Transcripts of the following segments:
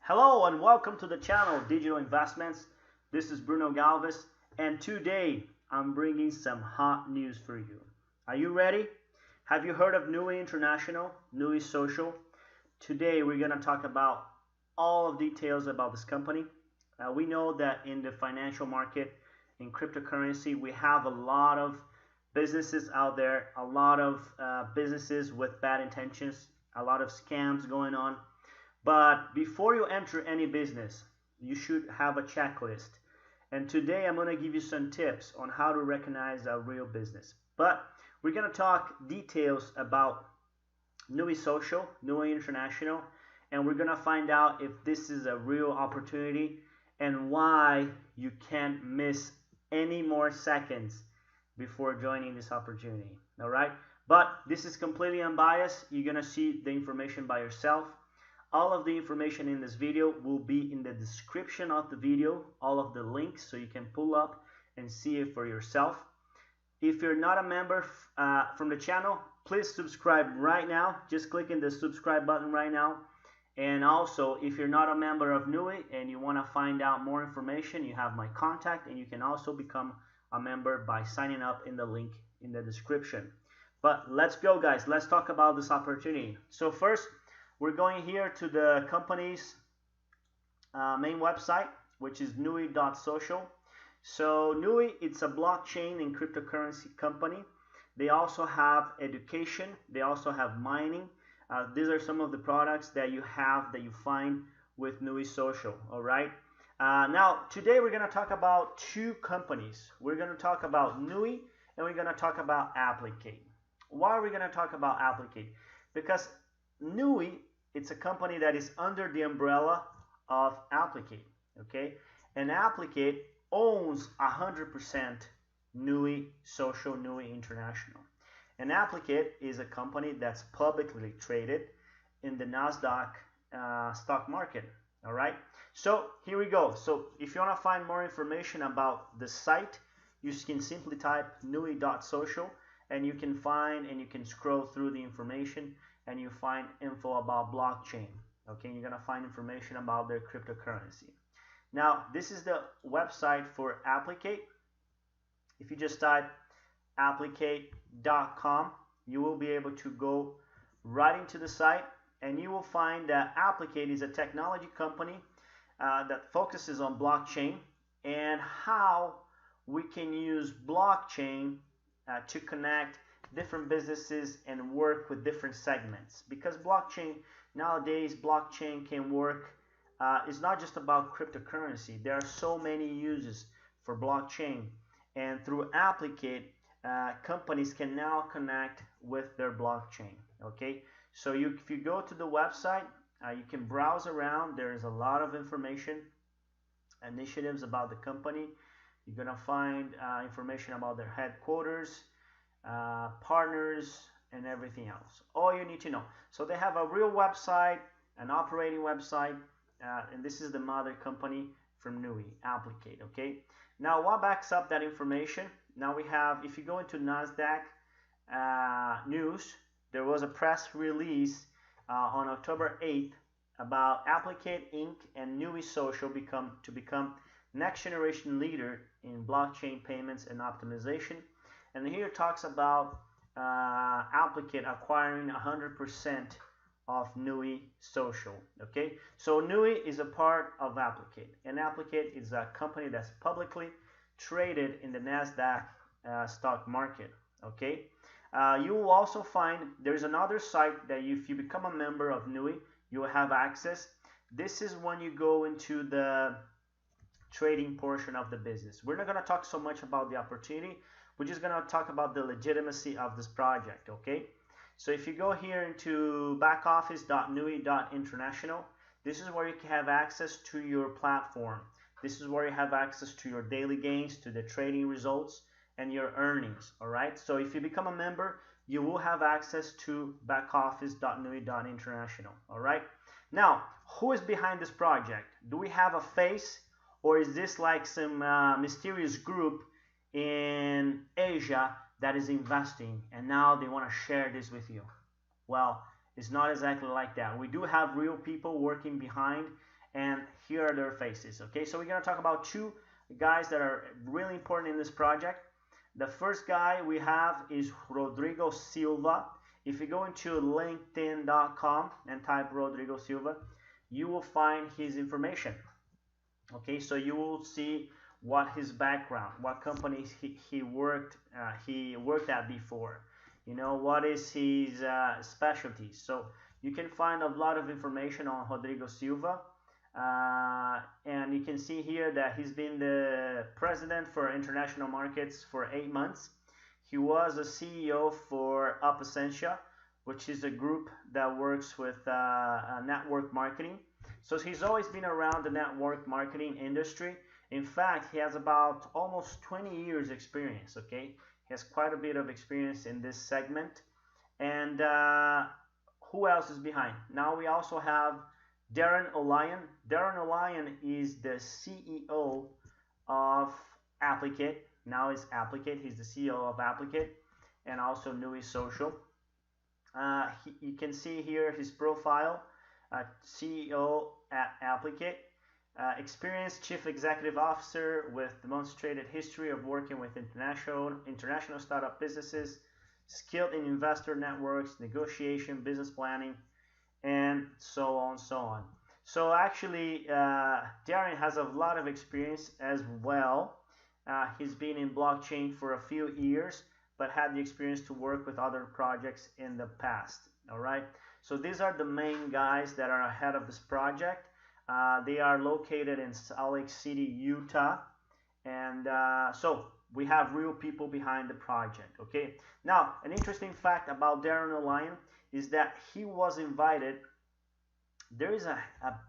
Hello and welcome to the channel Digital Investments. This is Bruno Galvez and today I'm bringing some hot news for you. Are you ready? Have you heard of NUI International, NUI Social? Today we're going to talk about all of details about this company. We know that in the financial market, in cryptocurrency, we have a lot of businesses out there, a lot of businesses with bad intentions, a lot of scams going on. But before you enter any business, you should have a checklist. And today I'm going to give you some tips on how to recognize a real business. But we're going to talk details about NUI Social, NUI International, and we're going to find out if this is a real opportunity and why you can't miss any more seconds before joining this opportunity. All right? But this is completely unbiased. You're going to see the information by yourself. All of the information in this video will be in the description of the video, all of the links, so you can pull up and see it for yourself. If you're not a member from the channel, please subscribe right now. Just click in the subscribe button right now. And also, if you're not a member of NUI and you want to find out more information, you have my contact, and you can also become a member by signing up in the link in the description. But let's go, guys. Let's talk about this opportunity. So first, we're going here to the company's main website, which is nui.social. So NUI, it's a blockchain and cryptocurrency company. They also have education. They also have mining. These are some of the products that you find with NUI Social. All right. Now, today we're going to talk about two companies. We're going to talk about NUI and we're going to talk about Appliqate. Why are we going to talk about Appliqate? Because NUI, it's a company that is under the umbrella of Appliqate, okay? And Appliqate owns 100% NUI Social, NUI International. And Appliqate is a company that's publicly traded in the Nasdaq stock market, all right? So here we go. So if you want to find more information about the site, you can simply type nui.social and you can find and you can scroll through the information and you find info about blockchain. Okay, you're gonna find information about their cryptocurrency. Now, this is the website for Appliqate. If you just type appliqate.com, you will be able to go right into the site, and you will find that Appliqate is a technology company that focuses on blockchain and how we can use blockchain to connect different businesses and work with different segments, because nowadays blockchain can work. It's not just about cryptocurrency. There are so many uses for blockchain, and through Appliqate, companies can now connect with their blockchain. Okay, so if you go to the website, you can browse around. There is a lot of information, initiatives about the company. You're gonna find information about their headquarters, partners, and everything else. All you need to know. So they have a real website, an operating website, and this is the mother company from NUI, Appliqate. Okay. Now, what backs up that information? Now we have, if you go into Nasdaq news, there was a press release on October 8th about Appliqate Inc. and NUI Social to become next generation leader in blockchain payments and optimization. And here it talks about Appliqate acquiring 100% of NUI Social. Okay, so NUI is a part of Appliqate, and Appliqate is a company that's publicly traded in the Nasdaq stock market. Okay, you will also find there's another site that if you become a member of NUI, you will have access. This is when you go into the trading portion of the business. We're not going to talk so much about the opportunity. We're just going to talk about the legitimacy of this project, okay? So if you go here into backoffice.nui.international, this is where you can have access to your platform. This is where you have access to your daily gains, to the trading results, and your earnings, all right? So if you become a member, you will have access to backoffice.nui.international, all right? Now, who is behind this project? Do we have a face, or is this like some mysterious group in Asia that is investing and now they want to share this with you? Well, it's not exactly like that. We do have real people working behind, and here are their faces. Okay, so we're going to talk about two guys that are really important in this project. The first guy we have is Rodrigo Silva. If you go into linkedin.com and type Rodrigo Silva, you will find his information. Okay, so you will see what his background, what companies he worked at before. You know, what is his specialty. So you can find a lot of information on Rodrigo Silva. And you can see here that he's been the president for international markets for 8 months. He was a CEO for Appliqate, which is a group that works with network marketing. So he's always been around the network marketing industry. In fact, he has about almost 20 years experience, okay? He has quite a bit of experience in this segment. And who else is behind? Now we also have Darren O'Lyon. Darren O'Lyon is the CEO of Appliqate. Now it's Appliqate. He's the CEO of Appliqate and also Nui Social. You can see here his profile, CEO at Appliqate. Experienced Chief Executive Officer with demonstrated history of working with international startup businesses, skilled in investor networks, negotiation, business planning, and so on, so on. So actually, Darren has a lot of experience as well. He's been in blockchain for a few years, but had the experience to work with other projects in the past. All right. So these are the main guys that are ahead of this project. They are located in Salt Lake City, Utah, and so we have real people behind the project. Okay. Now, an interesting fact about Darren O'Lyon is that he was invited. There is a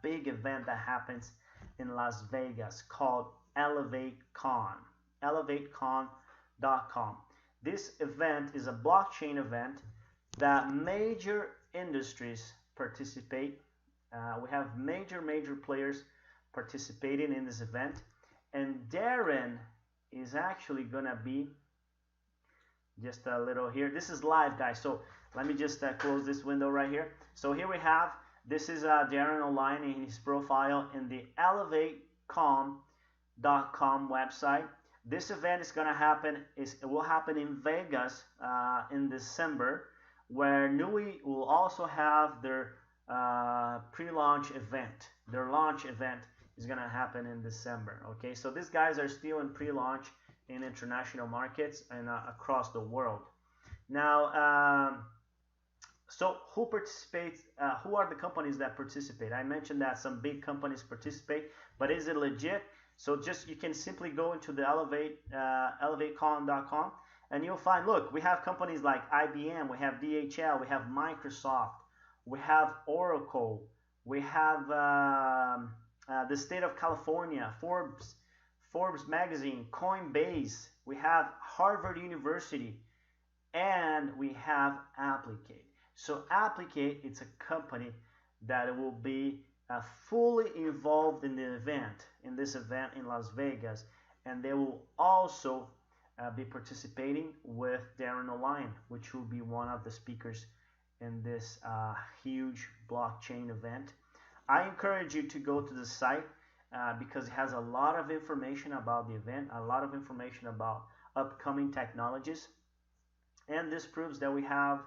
big event that happens in Las Vegas called ElevateCon, elevatecon.com. This event is a blockchain event that major industries participate. We have major players participating in this event, and Darren is actually gonna be just a little here. This is live, guys, so let me just close this window right here. So here we have, this is Darren O'Lyon in his profile in the elevatecon.com website. This event is gonna happen, it will happen in Vegas in December, where Nui will also have their pre-launch event. Their launch event is gonna happen in December. Okay, so these guys are still in pre-launch in international markets and across the world. Now, so who participates? Who are the companies that participate? I mentioned that some big companies participate, but is it legit? So just you can simply go into the elevatecon.com and you'll find, look, we have companies like IBM, we have DHL, we have Microsoft, we have Oracle, we have the state of California, Forbes magazine, Coinbase, we have Harvard University, and we have Appliqate. So Appliqate, it's a company that will be fully involved in the event, in this event in Las Vegas, and they will also be participating with Darren O'Lyon, which will be one of the speakers in this huge blockchain event. I encourage you to go to the site because it has a lot of information about the event, a lot of information about upcoming technologies, and this proves that we have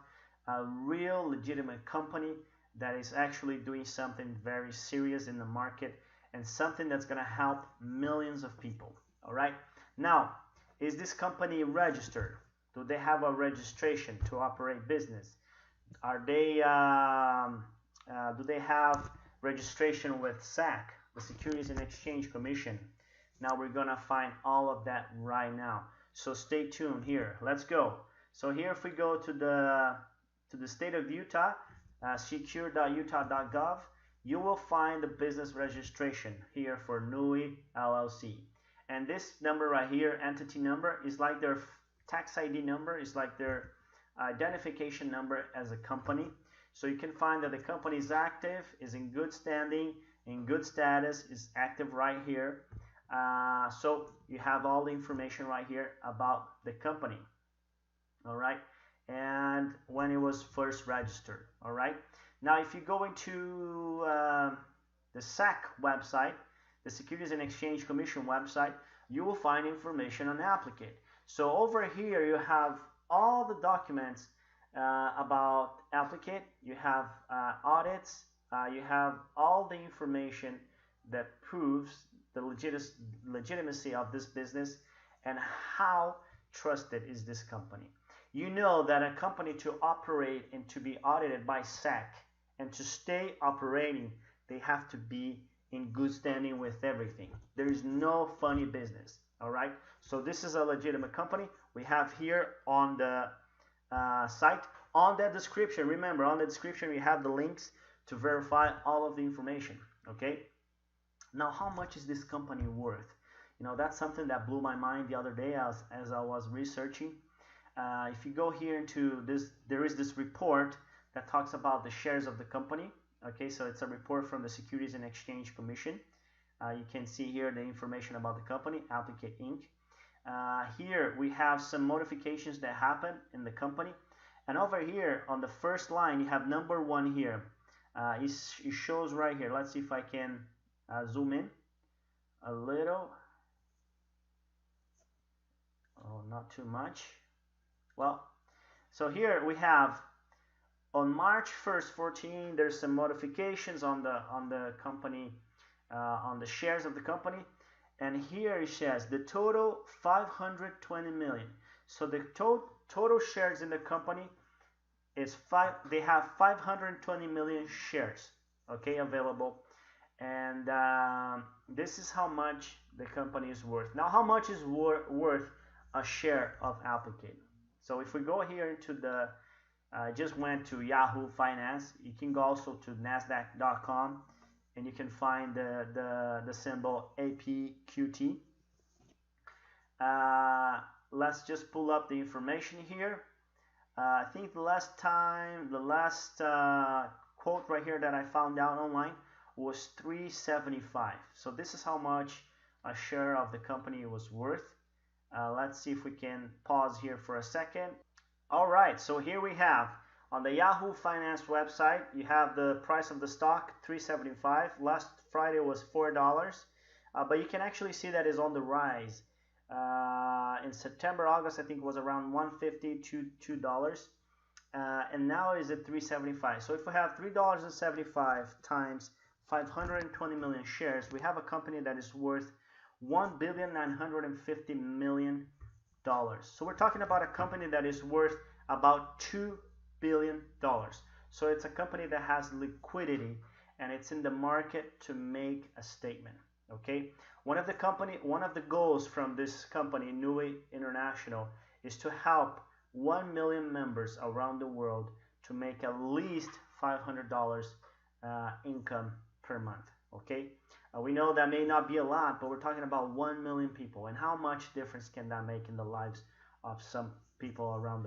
a real legitimate company that is actually doing something very serious in the market and something that's going to help millions of people. All right. Now, is this company registered? Do they have a registration to operate business? Are they? Do they have registration with SEC, the Securities and Exchange Commission? Now we're gonna find all of that right now. So stay tuned here. Let's go. So here, if we go to the state of Utah, secure.utah.gov, you will find the business registration here for Nui LLC. And this number right here, entity number, is like their tax ID number, is like their identification number as a company. So you can find that the company is active, is in good standing, in good status, is active right here. So you have all the information right here about the company. All right. And when it was first registered. All right. Now, if you go into the the SEC website, the Securities and Exchange Commission website, you will find information on Appliqate. So over here you have all the documents about Appliqate. You have audits. You have all the information that proves the legitimacy of this business and how trusted is this company. You know that a company to operate and to be audited by SEC and to stay operating, they have to be in good standing with everything. There is no funny business, all right? So this is a legitimate company. We have here on the site, on the description, remember, on the description we have the links to verify all of the information, okay? Now, how much is this company worth? You know, that's something that blew my mind the other day as I was researching. If you go here into this, there is this report that talks about the shares of the company. Okay, so it's a report from the Securities and Exchange Commission. You can see here the information about the company, Appliqate Inc. Here we have some modifications that happen in the company. And over here on the first line, you have number 1 here. It shows right here. Let's see if I can zoom in a little. Oh, not too much. Well, so here we have on March 1st, 14, there's some modifications on the company, on the shares of the company, and here it says the total 520 million. So the total shares in the company is they have 520 million shares, okay, available, and this is how much the company is worth. Now, how much is worth a share of Appliqate? So if we go here into the I just went to Yahoo Finance. You can go also to Nasdaq.com and you can find the symbol APQT. Let's just pull up the information here. I think the last quote right here that I found out online was 375. So this is how much a share of the company was worth. Let's see if we can pause here for a second. All right, so here we have on the Yahoo Finance website, you have the price of the stock, $3.75. Last Friday was $4, but you can actually see that is on the rise. In September, August, I think it was around $1.50 to $2, and now is at $3.75. So if we have $3.75 times 520 million shares, we have a company that is worth $1.95 billion. So we're talking about a company that is worth about $2 billion. So it's a company that has liquidity and it's in the market to make a statement. Okay, one of the goals from this company, Nui International, is to help 1 million members around the world to make at least $500 income per month. Okay, we know that may not be a lot, but we're talking about 1 million people, and how much difference can that make in the lives of some people around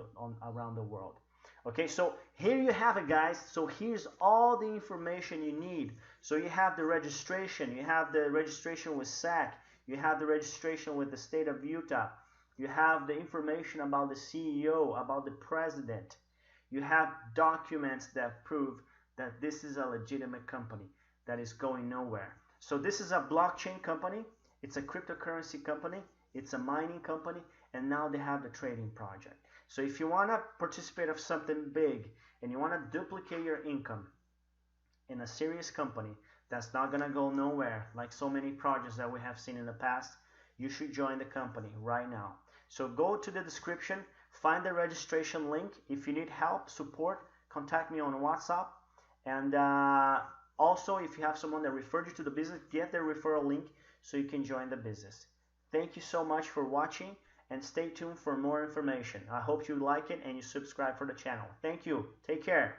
the world? Okay, so here you have it, guys. So here's all the information you need. So you have the registration, you have the registration with SEC, you have the registration with the state of Utah, you have the information about the CEO, about the president, you have documents that prove that this is a legitimate company that is going nowhere. So this is a blockchain company, it's a cryptocurrency company, it's a mining company, and now they have the trading project. So if you want to participate of something big and you want to duplicate your income in a serious company that's not going to go nowhere, like so many projects that we have seen in the past, you should join the company right now. So go to the description, find the registration link. If you need help, support, contact me on WhatsApp. And also, if you have someone that referred you to the business, get their referral link so you can join the business. Thank you so much for watching, and stay tuned for more information. I hope you like it and you subscribe for the channel. Thank you. Take care.